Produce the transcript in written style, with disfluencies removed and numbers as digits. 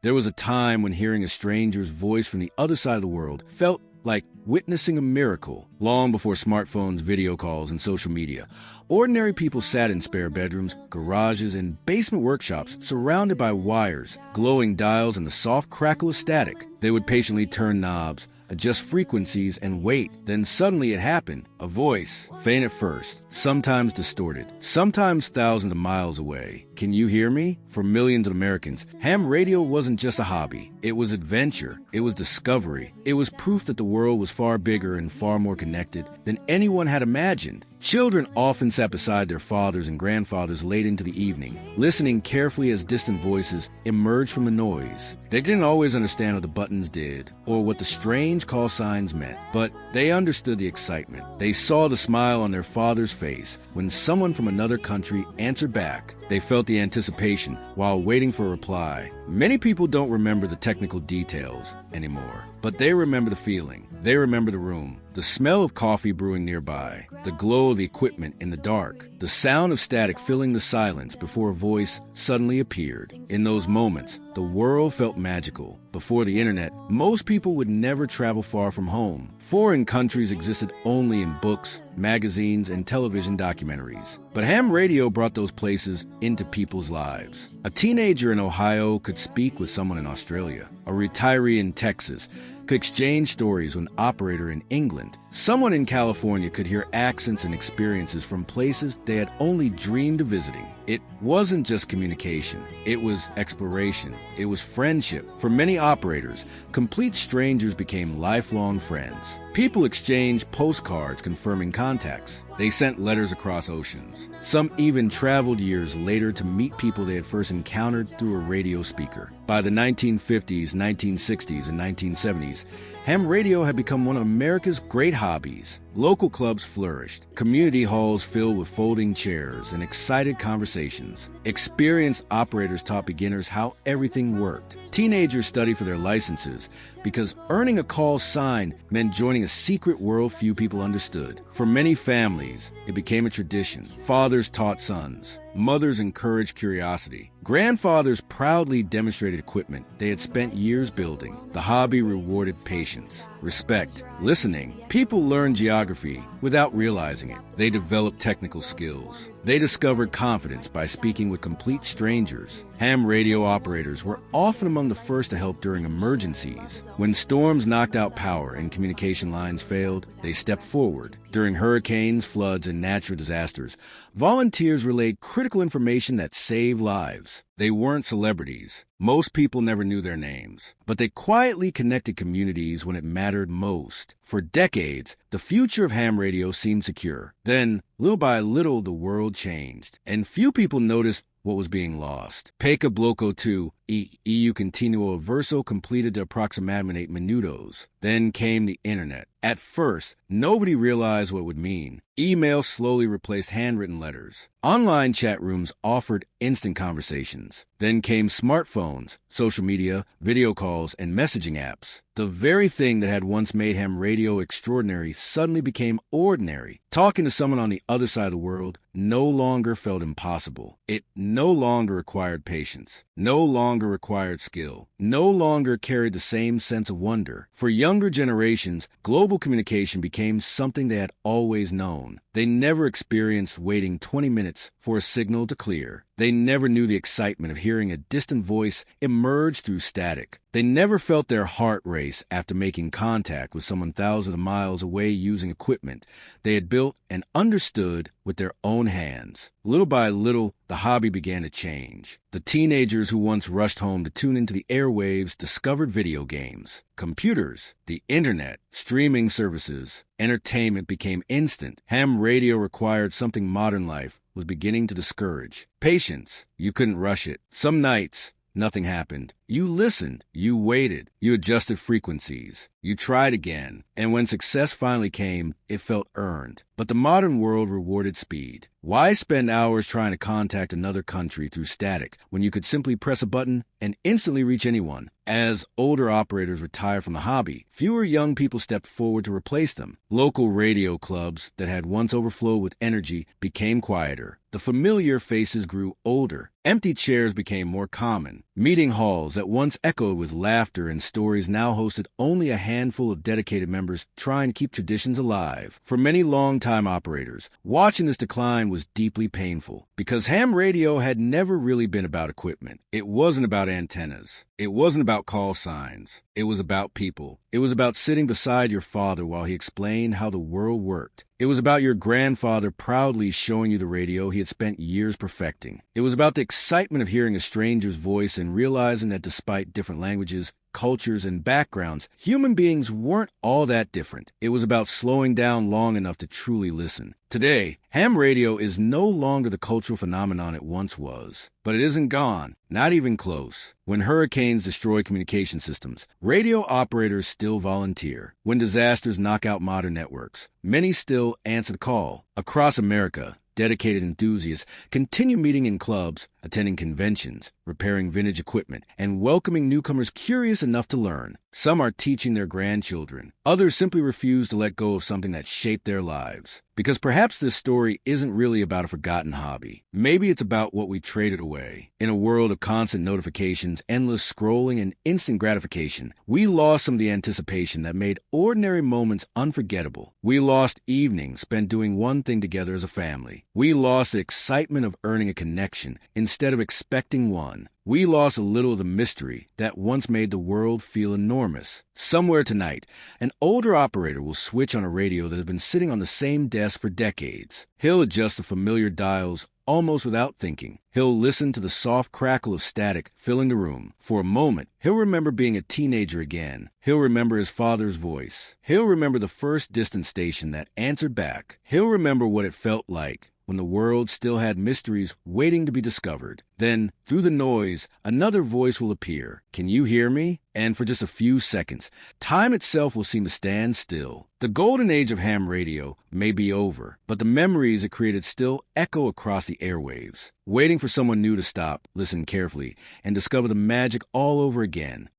There was a time when hearing a stranger's voice from the other side of the world felt like witnessing a miracle. Long before smartphones, video calls, and social media, ordinary people sat in spare bedrooms, garages, and basement workshops surrounded by wires, glowing dials, and the soft crackle of static. They would patiently turn knobs, adjust frequencies, and wait. Then suddenly it happened. A voice, faint at first, sometimes distorted, sometimes thousands of miles away. Can you hear me? For millions of Americans, ham radio wasn't just a hobby. It was adventure. It was discovery. It was proof that the world was far bigger and far more connected than anyone had imagined. Children often sat beside their fathers and grandfathers late into the evening, listening carefully as distant voices emerged from the noise. They didn't always understand what the buttons did or what the strange call signs meant, but they understood the excitement. They saw the smile on their father's face when someone from another country answered back. They felt the anticipation while waiting for a reply. Many people don't remember the technical details anymore, but they remember the feeling. They remember the room, the smell of coffee brewing nearby, the glow of the equipment in the dark, the sound of static filling the silence before a voice suddenly appeared. In those moments, the world felt magical. Before the internet, most people would never travel far from home. Foreign countries existed only in books, magazines, and television documentaries. But ham radio brought those places into people's lives. A teenager in Ohio could speak with someone in Australia. A retiree in Texas could exchange stories with an operator in England. Someone in California could hear accents and experiences from places they had only dreamed of visiting. It wasn't just communication. It was exploration. It was friendship. For many operators, complete strangers became lifelong friends. People exchanged postcards confirming contacts. They sent letters across oceans. Some even traveled years later to meet people they had first encountered through a radio speaker. By the 1950s, 1960s, and 1970s, ham radio had become one of America's great hobbies. Local clubs flourished, community halls filled with folding chairs and excited conversations. Experienced operators taught beginners how everything worked. Teenagers studied for their licenses because earning a call sign meant joining a secret world few people understood. For many families, it became a tradition. Fathers taught sons. Mothers encouraged curiosity. Grandfathers proudly demonstrated equipment they had spent years building. The hobby rewarded patience, respect, listening. People learned geography without realizing it. They developed technical skills. They discovered confidence by speaking with complete strangers. Ham radio operators were often among the first to help during emergencies. When storms knocked out power and communication lines failed, they stepped forward. During hurricanes, floods, and natural disasters, volunteers relayed critical information that saved lives. They weren't celebrities. Most people never knew their names, but they quietly connected communities when it mattered most. For decades, the future of ham radio seemed secure. Then, little by little, the world changed, and few people noticed what was being lost. Peca bloco 2, EU continuo verso completed de approximadamente minutos. Then came the internet. At first, nobody realized what it would mean. Email slowly replaced handwritten letters. Online chat rooms offered instant conversations. Then came smartphones, social media, video calls, and messaging apps. The very thing that had once made ham radio extraordinary suddenly became ordinary. Talking to someone on the other side of the world no longer felt impossible. It no longer required patience, no longer required skill, no longer carried the same sense of wonder. For younger generations, global communication became something they had always known. They never experienced waiting 20 minutes for a signal to clear. They never knew the excitement of hearing a distant voice emerge through static. They never felt their heart race after making contact with someone thousands of miles away using equipment they had built and understood with their own hands. Little by little, the hobby began to change. The teenagers who once rushed home to tune into the airwaves discovered video games, computers, the internet, streaming services. Entertainment became instant. Ham radio required something modern life was beginning to discourage. Patience. You couldn't rush it. Some nights, nothing happened. You listened. You waited. You adjusted frequencies. You tried again. And when success finally came, it felt earned. But the modern world rewarded speed. Why spend hours trying to contact another country through static when you could simply press a button and instantly reach anyone? As older operators retired from the hobby, fewer young people stepped forward to replace them. Local radio clubs that had once overflowed with energy became quieter. The familiar faces grew older. Empty chairs became more common. Meeting halls that once echoed with laughter and stories now hosted only a handful of dedicated members trying to keep traditions alive. For many longtime operators, watching this decline was deeply painful because ham radio had never really been about equipment. It wasn't about antennas. It wasn't about call signs. It was about people. It was about sitting beside your father while he explained how the world worked. It was about your grandfather proudly showing you the radio he had spent years perfecting. It was about the excitement of hearing a stranger's voice and realizing that despite different languages, cultures, and backgrounds, human beings weren't all that different. It was about slowing down long enough to truly listen. Today, ham radio is no longer the cultural phenomenon it once was. But it isn't gone, not even close. When hurricanes destroy communication systems, radio operators still volunteer. When disasters knock out modern networks, many still answer the call. Across America, dedicated enthusiasts continue meeting in clubs, attending conventions, repairing vintage equipment, and welcoming newcomers curious enough to learn. Some are teaching their grandchildren. Others simply refuse to let go of something that shaped their lives. Because perhaps this story isn't really about a forgotten hobby. Maybe it's about what we traded away. In a world of constant notifications, endless scrolling, and instant gratification, we lost some of the anticipation that made ordinary moments unforgettable. We lost evenings spent doing one thing together as a family. We lost the excitement of earning a connection instead of expecting one. We lost a little of the mystery that once made the world feel enormous. Somewhere tonight, an older operator will switch on a radio that has been sitting on the same desk for decades. He'll adjust the familiar dials almost without thinking. He'll listen to the soft crackle of static filling the room. For a moment, he'll remember being a teenager again. He'll remember his father's voice. He'll remember the first distant station that answered back. He'll remember what it felt like when the world still had mysteries waiting to be discovered. Then, through the noise, another voice will appear. Can you hear me? And for just a few seconds, time itself will seem to stand still. The golden age of ham radio may be over, but the memories it created still echo across the airwaves. Waiting for someone new to stop, listen carefully, and discover the magic all over again.